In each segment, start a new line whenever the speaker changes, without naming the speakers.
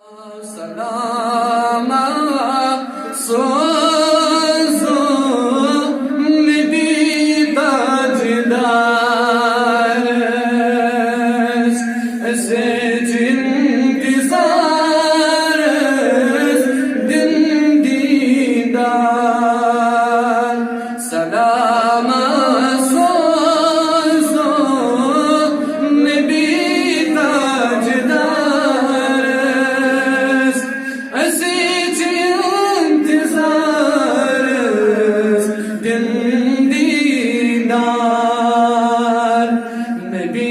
سلام سوزو نبی تاجدارس سچ انتظارس دن دیدار سلام سوزو نبی تاجدارس سچ انتظارس دن دیدار نبی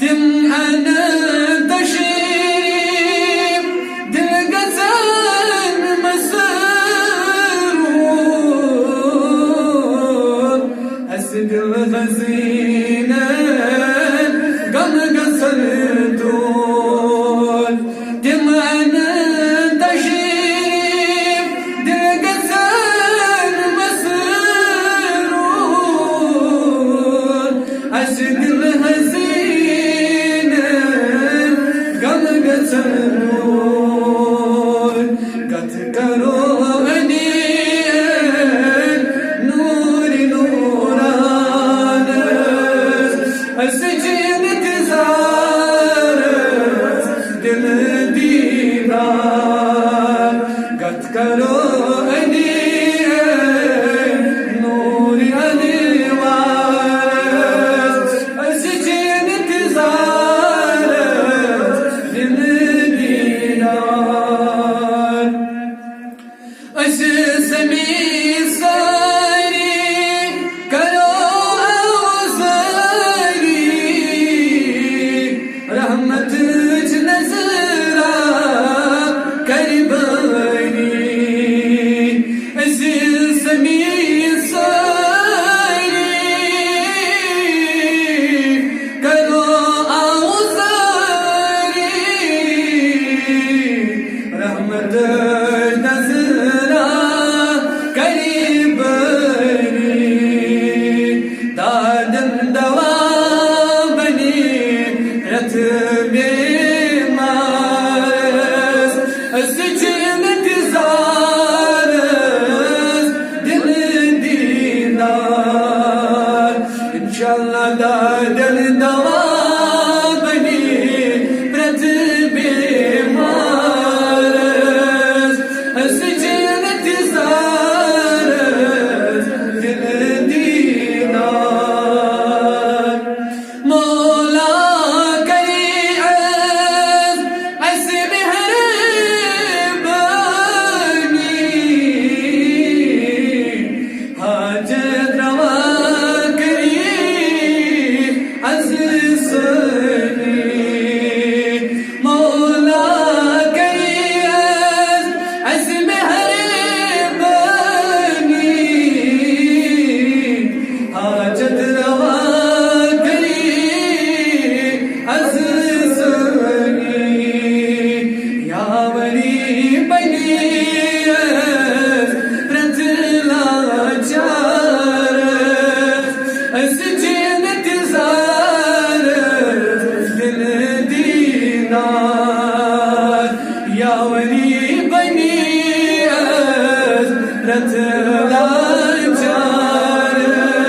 تم أنا تشريف دل قسم مسرور أسد الغزينة قم قصر طول تم أنا تشريف دل قسم مسرور أسد قد كروني نور نورانس السجن تزارس دل ديدار قد كروني نور انوارس السجن تزارس دل سمی ساری کرو اوزاری رحمت نظرہ کربانی سمی ساری کرو اوزاری رحمت السجن تزارس دل دينار إن شاء الله دا دل دوابني برتبي مارس السجن تزارس دل دينار مولا يا ولي بني أزرة لا جارس